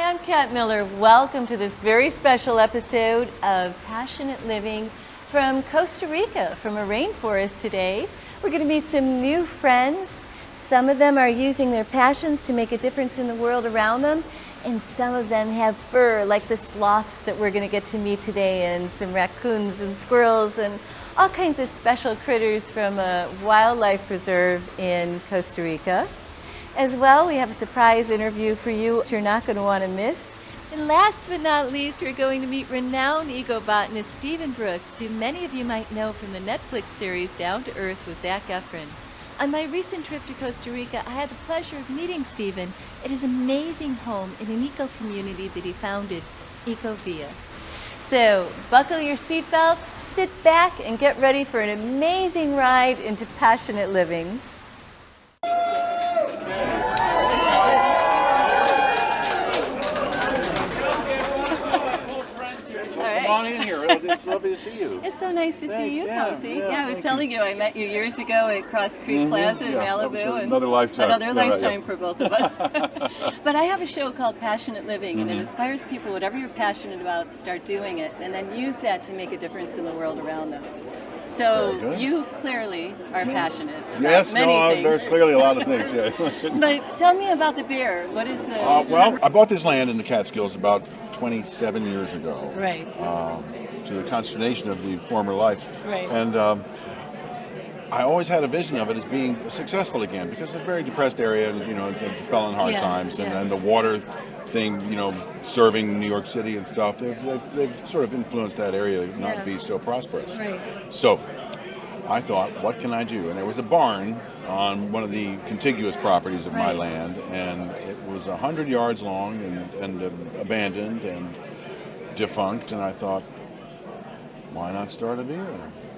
I'm Kat Miller. Welcome to this very special episode of Passionate Living from Costa Rica, from a rainforest today. We're going to meet some new friends. Some of them are using their passions to make a difference in the world around them, and some of them have fur, like the sloths that we're going to get to meet today, and some raccoons and squirrels and all kinds of special critters from a wildlife preserve in Costa Rica. As well, we have a surprise interview for you you're not going to want to miss. And last but not least, we're going to meet renowned ecobotanist Stephen Brooks, who many of you might know from the Netflix series Down to Earth with Zac Efron. On my recent trip to Costa Rica, I had the pleasure of meeting Stephen at his amazing home in an eco-community that he founded, Ecovia. So buckle your seatbelts, sit back, and get ready for an amazing ride into passionate living. Come on in here. It's lovely to see you. It's so nice to see you, Kelsey. Yeah, I was telling you, I met you years ago at Cross Creek Plaza in Malibu. And another lifetime. Another lifetime for both of us. But I have a show called Passionate Living, and it inspires people, whatever you're passionate about, start doing it, and then use that to make a difference in the world around them. So you clearly are passionate about many things. There's clearly a lot of things, yeah. But tell me about the beer. What is the... well, I bought this land in the Catskills about 27 years ago. Right. To the consternation of the former life. Right. And I always had a vision of it as being successful again, because it's a very depressed area, and it fell in hard times, and the water thing, serving New York City and stuff, they've sort of influenced that area not to be so prosperous. Right. So I thought, what can I do? And there was a barn on one of the contiguous properties of my land, and it was 100 yards long and abandoned and defunct, and I thought, why not start a beer?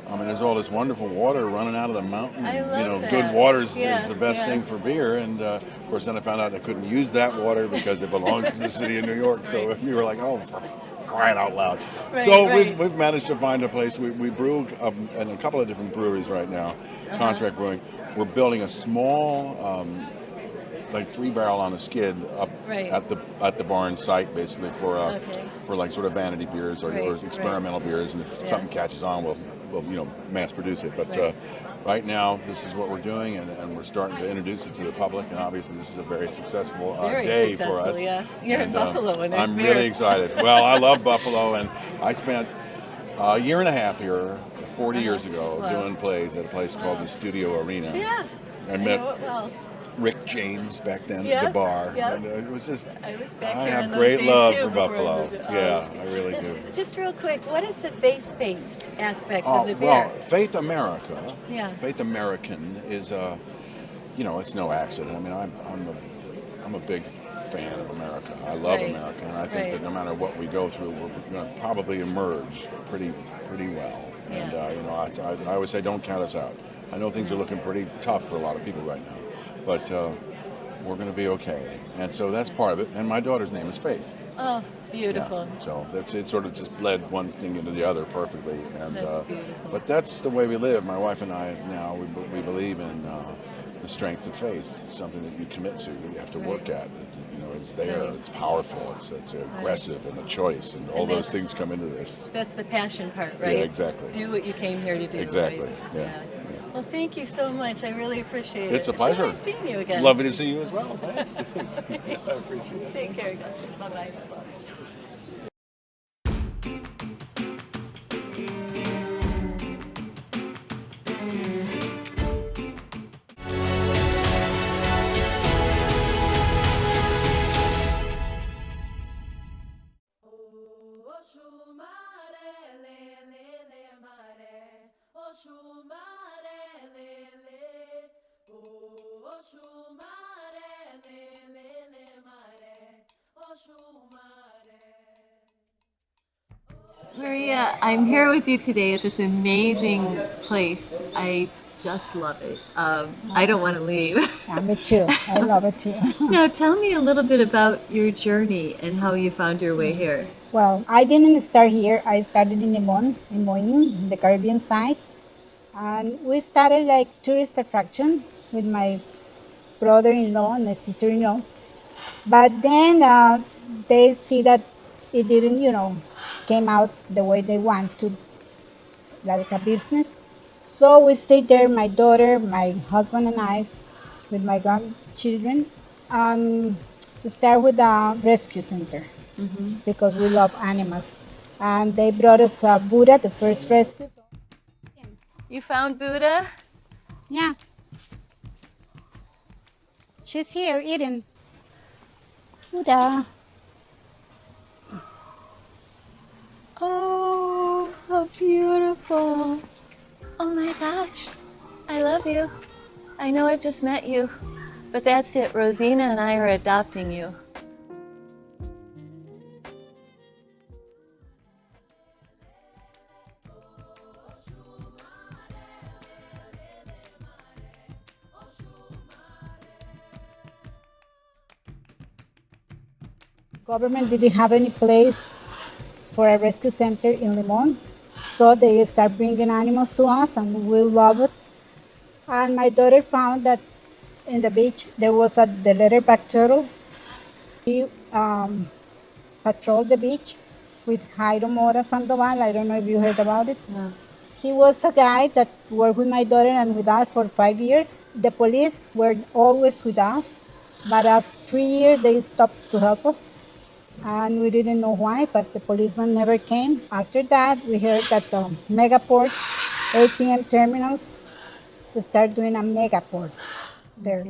I mean, there's all this wonderful water running out of the mountain. I love that. Good water is the best thing for beer. And of course, then I found out I couldn't use that water because it belongs to the city of New York. So we were like, oh, for crying out loud. We've managed to find a place. We brew in a couple of different breweries right now, contract brewing. We're building a small, like 3-barrel on a skid up at the barn site, basically for like sort of vanity beers or experimental beers. And if something catches on, we'll mass produce it. But right now, this is what we're doing, and we're starting to introduce it to the public. And obviously, this is a very successful day for us. Yeah. You're in Buffalo, and there's I'm beer. really excited. Well, I love Buffalo, and I spent a year and a half here 40 years ago doing plays at a place called the Studio Arena. Yeah. I met Rick James back then at the bar. And it was just, I have great love for Buffalo. Yeah, I really do. Just real quick, what is the faith-based aspect of the beer? Well, Faith America, Faith American is, it's no accident. I mean, I'm a big fan of America. I love America, and I think that no matter what we go through, we're going to probably emerge pretty well. And, I always say, don't count us out. I know things are looking pretty tough for a lot of people right now. But we're going to be okay. And so that's part of it. And my daughter's name is Faith. Oh, beautiful. Yeah. So it sort of just bled one thing into the other perfectly. And that's beautiful. But that's the way we live. My wife and I now, we believe in the strength of faith, something that you commit to, that you have to work at. It's there, it's powerful, it's aggressive, and a choice, and all those things come into this. That's the passion part, right? Yeah, exactly. Do what you came here to do. Exactly, right? yeah. Well, thank you so much. I really appreciate it. It's a pleasure. It's so nice seeing you again. Lovely to see you as well. Thanks. I appreciate it. Take care, guys. Bye-bye. Maria, I'm here with you today at this amazing place. I just love it. I don't want to leave. Yeah, me too. I love it too. Now, tell me a little bit about your journey and how you found your way here. Well, I didn't start here. I started in Moín, in the Caribbean side. And we started like tourist attraction with my brother-in-law and my sister-in-law. But then they see that it didn't, came out the way they want to, like a business. So we stayed there, my daughter, my husband, and I, with my grandchildren. We start with a rescue center because we love animals. And they brought us Buddha, the first rescue. You found Buddha? Yeah, she's here eating. Buddha. Oh, how beautiful. Oh my gosh. I love you. I know I've just met you, but that's it. Rosina and I are adopting you. Government didn't have any place for a rescue center in Limon, so they start bringing animals to us, and we love it. And my daughter found that in the beach there was the leatherback turtle. He patrolled the beach with Jairo Mora Sandoval. I don't know if you heard about it. No. He was a guy that worked with my daughter and with us for 5 years. The police were always with us, but after 3 years they stopped to help us. And we didn't know why, but the policeman never came. After that, we heard that the megaport, APM terminals, start doing a megaport there.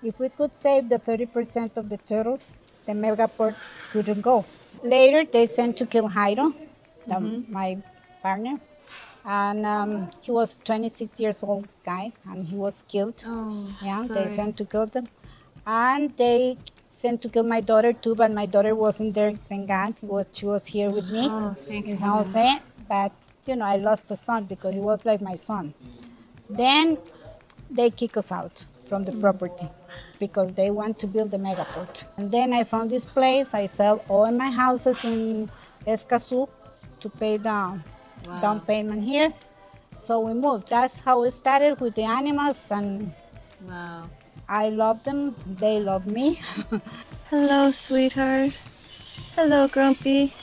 If we could save the 30% of the turtles, the megaport couldn't go. Later, they sent to kill Jairo, my partner. And he was 26 years old guy, and he was killed. Oh, yeah, sorry. They sent to kill them. And they sent to kill my daughter too, but my daughter wasn't there, thank God. She was here with me Oh, thank in you. San Jose. But, I lost a son because he was like my son. Then they kick us out from the property because they want to build the megaport. And then I found this place. I sell all my houses in Escazú to pay the down payment here. So we moved. That's how it started with the animals, and Wow. I love them. They love me. Hello, sweetheart. Hello, Grumpy.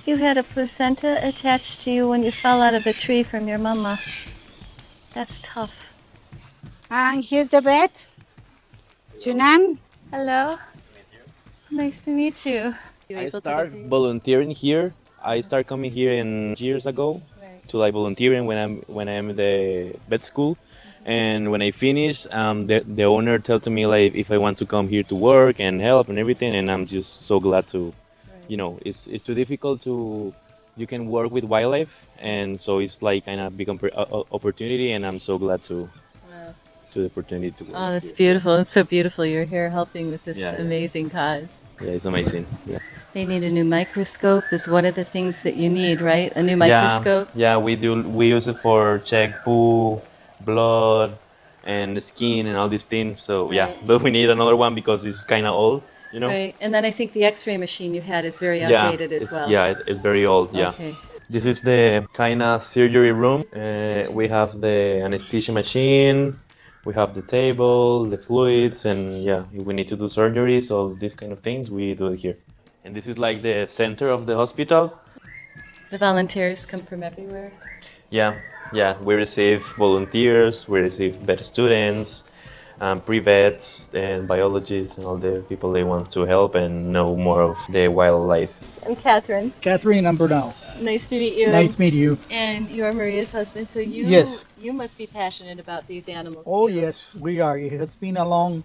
You had a placenta attached to you when you fell out of a tree from your mama. That's tough. And here's the vet, Junam. Hello. Nice to meet you. I started volunteering here. I started coming here years ago to like volunteering when I'm in the vet school, and when I finish, the owner told to me like if I want to come here to work and help and everything, and I'm just so glad to, it's too difficult to, you can work with wildlife, and so it's like kind of big opportunity, and I'm so glad to the opportunity to work. Oh, that's here. beautiful. It's so beautiful you're here helping with this Yeah. amazing cause. Yeah, it's amazing. Yeah. They need a new microscope is one of the things that you need, right? A new microscope? Yeah, we do. We use it for check poo, blood, and the skin and all these things. So yeah, Right. but we need another one because it's kind of old, Right. And then I think the x-ray machine you had is very Yeah, outdated as well. it's very old. Yeah. Okay. This is the kind of surgery room. We have the anesthesia machine. We have the table, the fluids, and yeah, if we need to do surgeries, all these kind of things, we do it here. And this is like the center of the hospital. The volunteers come from everywhere. Yeah, we receive volunteers, we receive vet students, pre-vets, and biologists, and all the people they want to help and know more of the wildlife. And Catherine. Catherine and Bernal. Nice to meet you. Nice to meet you. And you're Maria's husband, so Yes. you must be passionate about these animals Oh too. yes, we are. It's been a long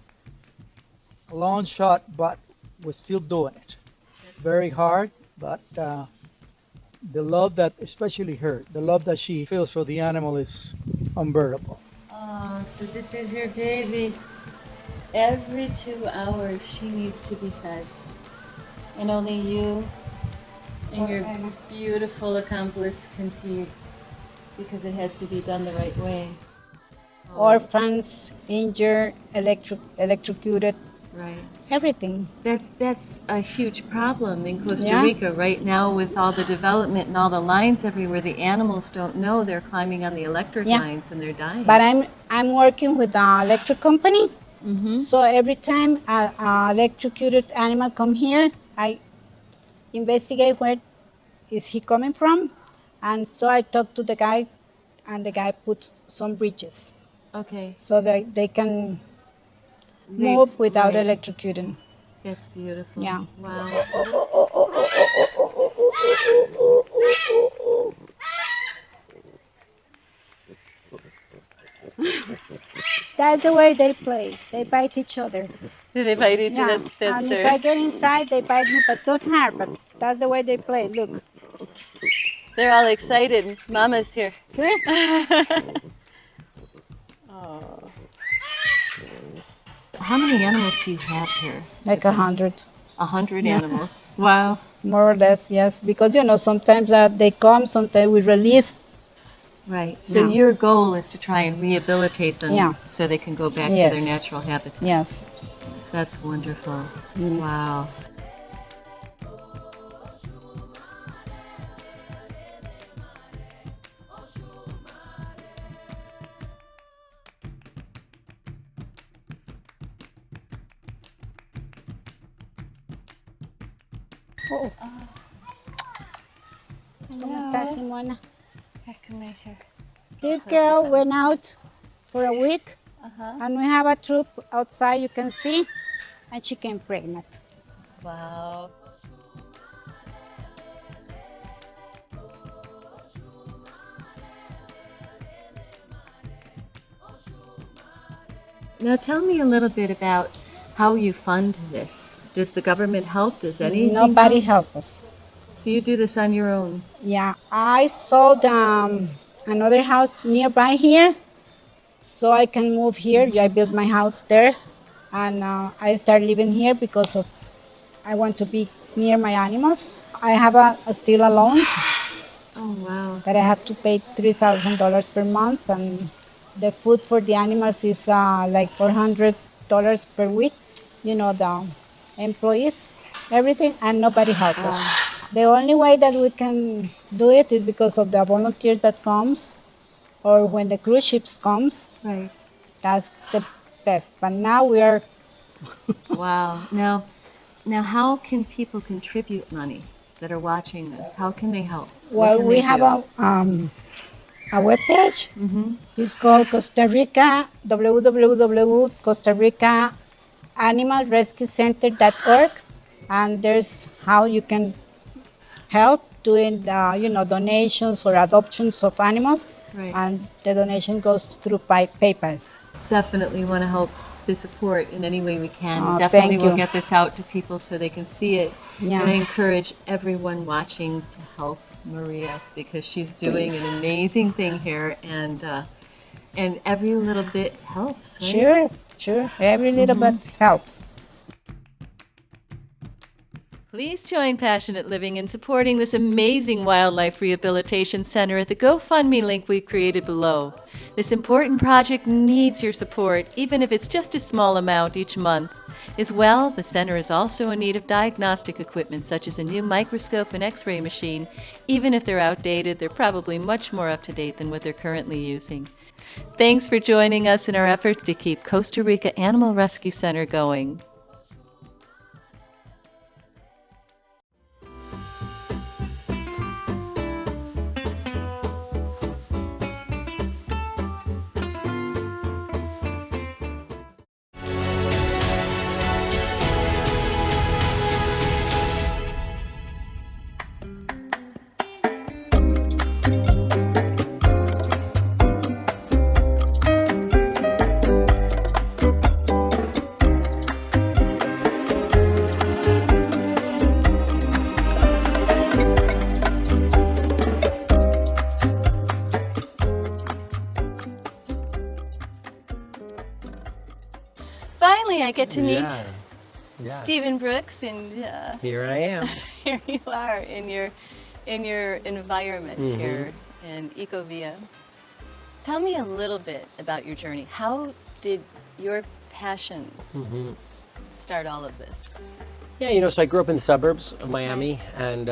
shot, but we're still doing it. Very hard, but the love that, especially her, the love that she feels for the animal is unbearable. Oh, so this is your baby. Every 2 hours she needs to be fed. And only you and your beautiful accomplice can feed because it has to be done the right way. Orphans, injured, electrocuted, Right. everything. That's a huge problem in Costa Yeah. Rica right now with all the development and all the lines everywhere. The animals don't know they're climbing on the electric Yeah. lines and they're dying. But I'm working with an electric company. So every time a electrocuted animal come here, investigate where is he coming from. And so I talked to the guy, and the guy put some bridges Okay. so that they can move without right. electrocuting. That's beautiful. Yeah. Wow. That's the way they play. They bite each other. Do they bite each other? Yeah. That's And if their... I get inside, they bite me, but not hard. But that's the way they play. Look. They're all excited. Mama's here. See? How many animals do you have here? Like 100. 100 animals. Wow. More or less, yes. Because, sometimes they come, sometimes we release. Right. So Yeah. your goal is to try and rehabilitate them Yeah. so they can go back Yes. to their natural habitat. Yes. That's wonderful. Yes. Wow. Oh. ¿Cómo estás, Simona? This girl went out for a week, and we have a troop outside, you can see, and she came pregnant. Wow. Now tell me a little bit about how you fund this. Does the government help? Does anything Nobody help? helped us. So you do this on your own? Yeah, I sold another house nearby here, so I can move here. I built my house there, and I started living here because I want to be near my animals. I have still a loan Oh, wow. that I have to pay $3,000 per month, and the food for the animals is like $400 per week. The employees, everything, and nobody helps us. The only way that we can do it is because of the volunteers that comes, or when the cruise ships comes. Right. That's the best. But now we are. Wow. Now, how can people contribute money that are watching this? How can they help? What Well, can we they have do? a webpage. It's called Costa Rica, www.costaricaanimalrescuecenter.org, and there's how you can help doing donations or adoptions of animals. Right. And the donation goes through PayPal. Definitely want to help the support in any way we can. Oh, Definitely thank we'll you. get this out to people so they can see it. Yeah. And I encourage everyone watching to help Maria because she's doing an amazing thing here, and every little bit helps. Right? Sure. Every little bit helps. Please join Passionate Living in supporting this amazing wildlife rehabilitation center at the GoFundMe link we created below. This important project needs your support, even if it's just a small amount each month. As well, the center is also in need of diagnostic equipment such as a new microscope and x-ray machine. Even if they're outdated, they're probably much more up to date than what they're currently using. Thanks for joining us in our efforts to keep Costa Rica Animal Rescue Center going. Finally, I get to meet Yeah. Stephen Brooks, and Here I am. here you are in your environment here in Ecovia. Tell me a little bit about your journey. How did your passion start all of this? Yeah, so I grew up in the suburbs of Miami, and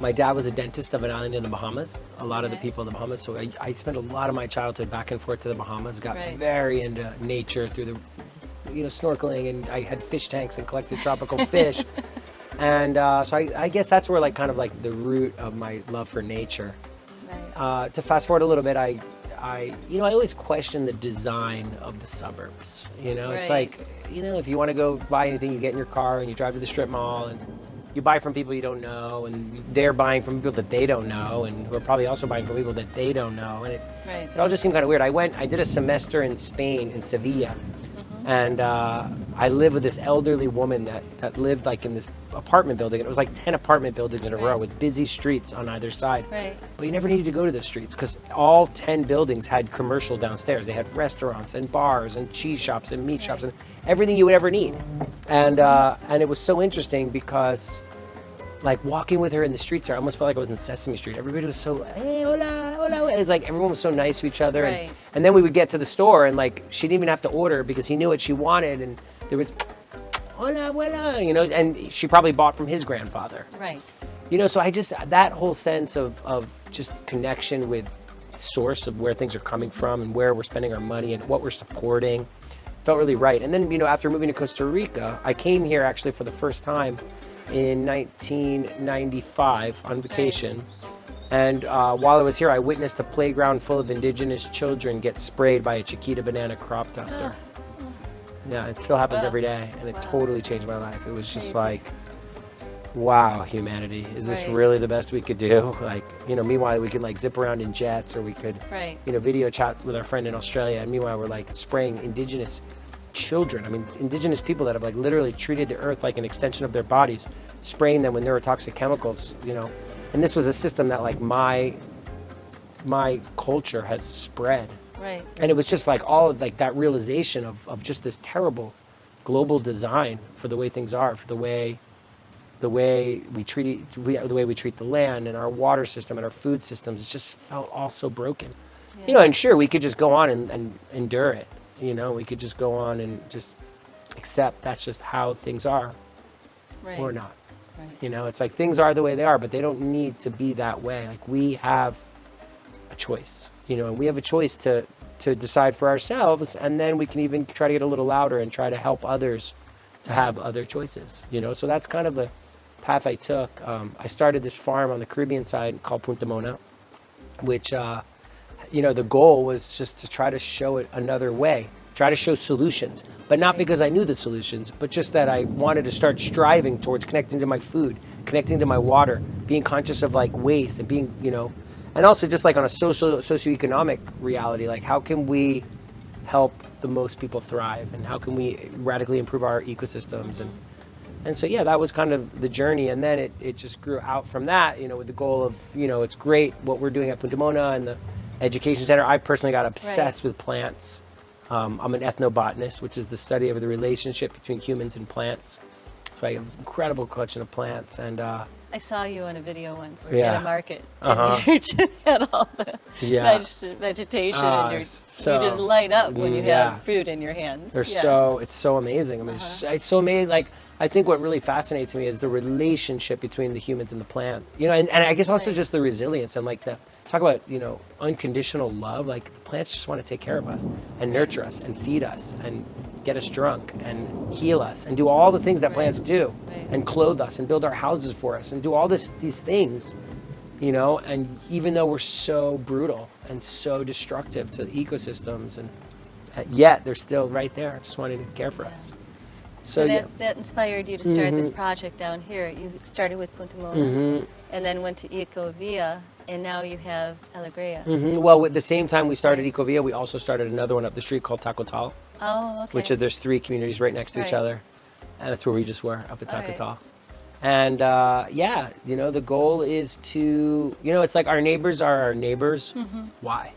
my dad was a dentist of an island in the Bahamas. A lot of the people in the Bahamas, so I spent a lot of my childhood back and forth to the Bahamas. Got very into nature through the, snorkeling, and I had fish tanks and collected tropical fish. And so I guess that's where like kind of like the root of my love for nature. Right. To fast forward a little bit, I always question the design of the suburbs. It's Right. like, if you want to go buy anything, you get in your car and you drive to the strip mall and you buy from people you don't know, and they're buying from people that they don't know, and who are probably also buying from people that they don't know. And Right. it all just seemed kind of weird. I did a semester in Spain, in Sevilla, and I lived with this elderly woman that lived like in this apartment building. It was like 10 apartment buildings in a row Right. with busy streets on either side. Right. But you never needed to go to those streets because all 10 buildings had commercial downstairs. They had restaurants and bars and cheese shops and meat shops and everything you would ever need. And it was so interesting because like walking with her in the streets, I almost felt like I was in Sesame Street. Everybody was so, hey, hola, hola. It's like everyone was so nice to each other. Right. And then we would get to the store and like she didn't even have to order because he knew what she wanted. And there was, hola, hola, and she probably bought from his grandfather. Right. So that whole sense of just connection with the source of where things are coming from and where we're spending our money and what we're supporting felt really right. And then, after moving to Costa Rica, I came here actually for the first time in 1995 on vacation. And while I was here, I witnessed a playground full of indigenous children get sprayed by a Chiquita banana crop duster. Yeah, it still happens every day, and it totally changed my life. It was just like, wow, humanity, is this Right. really the best we could do? Like, meanwhile we could like zip around in jets, or we could, Right. video chat with our friend in Australia, and meanwhile we're like spraying indigenous children. I mean, indigenous people that have like literally treated the earth like an extension of their bodies, spraying them with neurotoxic chemicals, and this was a system that like my culture has spread. Right. And it was just like all of like that realization of just this terrible global design for the way things are, for the way we treat the land and our water system and our food systems. It just felt all so broken. Yeah. And sure, we could just go on and endure it. We could just go on and just accept that's just how things are, Right. or not. Right. It's like things are the way they are, but they don't need to be that way. Like we have a choice, and we have a choice to decide for ourselves, and then we can even try to get a little louder and try to help others to have other choices, So that's kind of the path I took. I started this farm on the Caribbean side called Punta Mona, which, the goal was just to try to show it another way, try to show solutions, but not because I knew the solutions, but just that I wanted to start striving towards connecting to my food, connecting to my water, being conscious of like waste and being, and also just like on a socioeconomic reality, like how can we help the most people thrive, and how can we radically improve our ecosystems, and so yeah, that was kind of the journey, and then it just grew out from that, with the goal of, it's great what we're doing at Punta Mona and the education center. I personally got obsessed with plants. I'm an ethnobotanist, which is the study of the relationship between humans and plants. So I have an incredible collection of plants, and I saw you on a video once Yeah. at a market. Uh-huh. And you had all the Yeah. vegetation, Ah, and so- you just light up when you yeah. have fruit in your hands. They're it's so amazing. I mean, it's so amazing. Like, I think what really fascinates me is the relationship between the humans and the plant. And I guess also Right. just the resilience and like talk about, unconditional love. Like the plants just want to take care of us and nurture us and feed us and get us drunk and heal us and do all the things that plants do, Right. and clothe us and build our houses for us and do all these things, and even though we're so brutal and so destructive to ecosystems, and yet they're still right there just wanting to care for us. So yeah. that inspired you to start this project down here. You started with Punta Mona, and then went to Ecovia, and now you have Alegria. Well, at the same time we started Ecovia, we also started another one up the street called Taco Tal, Oh, okay. which there's 3 communities right next to each Right. other, and that's where we just were, up at All Taco right. Tal. And the goal is to, it's like our neighbors are our neighbors. Why?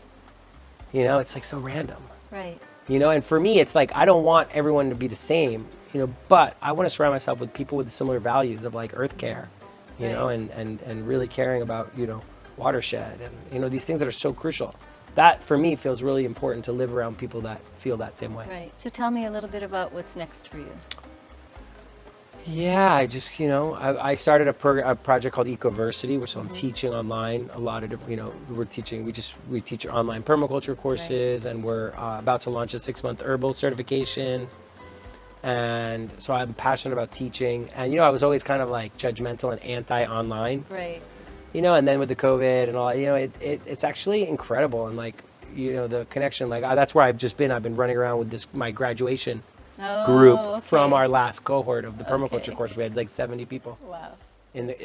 It's like so random. Right. And for me, it's like I don't want everyone to be the same, but I want to surround myself with people with similar values of like earth care, Right. and really caring about, watershed and, these things that are so crucial. That for me feels really important, to live around people that feel that same way. Right. So tell me a little bit about what's next for you. Yeah, I just, I started a project called Ecoversity, which I'm teaching online a lot of different, we teach online permaculture courses, and we're about to launch a 6-month herbal certification. And so I'm passionate about teaching. And, I was always kind of like judgmental and anti-online. Right. And then with the COVID and all, it's actually incredible. And like, the connection, like that's where I've been running around with my graduation group from our last cohort of the permaculture course. We had like 70 people. Wow.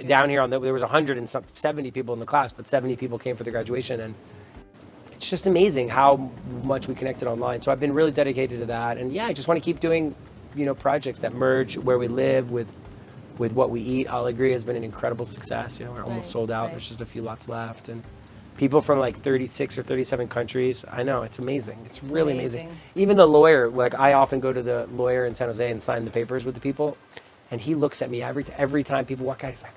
Down here there was 170 people in the class, but 70 people came for the graduation. And it's just amazing how much we connected online. So I've been really dedicated to that. And I just want to keep doing, projects that merge where we live with what we eat. Alegria has been an incredible success. We're almost sold out. There's just a few lots left. And people from like 36 or 37 countries. I know, it's amazing. It's really amazing. Even the lawyer, like I often go to the lawyer in San Jose and sign the papers with the people. And he looks at me every time people walk out. He's like,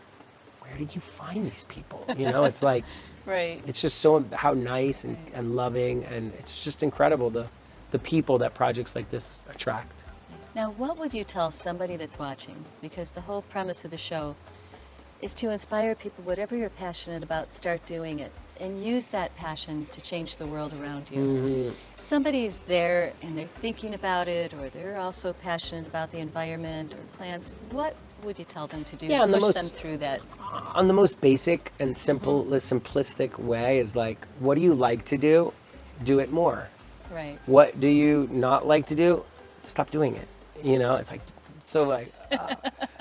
where did you find these people? It's like, right. It's just how nice and loving. And it's just incredible, the people that projects like this attract. Now, what would you tell somebody that's watching? Because the whole premise of the show is to inspire people, whatever you're passionate about, start doing it and use that passion to change the world around you. Mm-hmm. Somebody's there and they're thinking about it, or they're also passionate about the environment or plants. What would you tell them to do to push them through that? On the most basic and simplistic way is like, what do you like to do? Do it more. Right. What do you not like to do? Stop doing it. It's like, so like,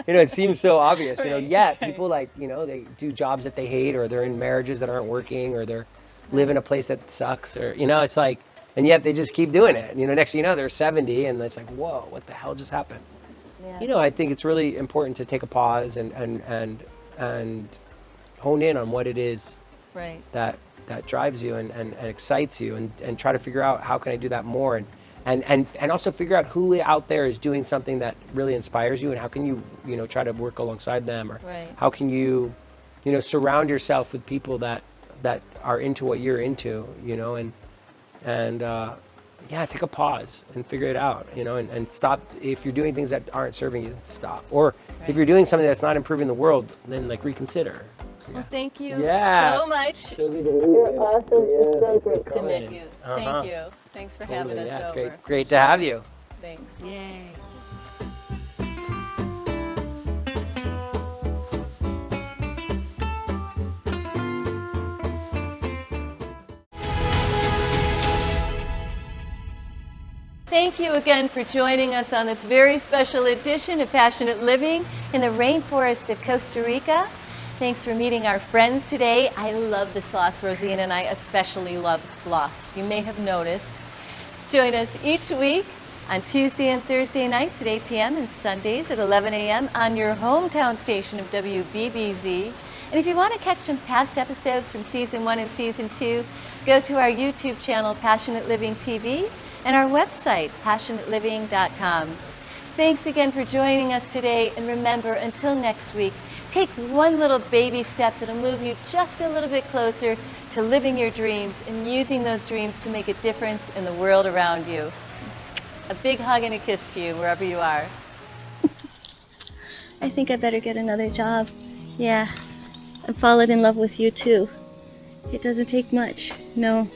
it seems so obvious, yet people like, they do jobs that they hate, or they're in marriages that aren't working, or they're live in a place that sucks, or, it's like, and yet they just keep doing it. Next thing you know, they're 70 and it's like, whoa, what the hell just happened? Yeah. I think it's really important to take a pause and hone in on what it is that drives you and excites you, and try to figure out how can I do that more, and also figure out who out there is doing something that really inspires you, and how can you try to work alongside them, or how can you surround yourself with people that are into what you're into, and take a pause and figure it out, and stop. If you're doing things that aren't serving you, stop. Or if you're doing something that's not improving the world, then like reconsider. Well, thank you so much. You're awesome. It's so great to meet you. Thank you. Thanks for having us over. It's great to have you. Thanks. Yay. Thank you again for joining us on this very special edition of Passionate Living in the rainforests of Costa Rica. Thanks for meeting our friends today. I love the sloths, Rosina, and I especially love sloths. You may have noticed. Join us each week on Tuesday and Thursday nights at 8 p.m. and Sundays at 11 a.m. on your hometown station of WBBZ. And if you want to catch some past episodes from Season 1 and Season 2, go to our YouTube channel, Passionate Living TV, and our website, passionateliving.com. Thanks again for joining us today, and remember, until next week, take one little baby step that'll move you just a little bit closer to living your dreams and using those dreams to make a difference in the world around you. A big hug and a kiss to you wherever you are. I think I better get another job. Yeah, and fallen in love with you too. It doesn't take much. No.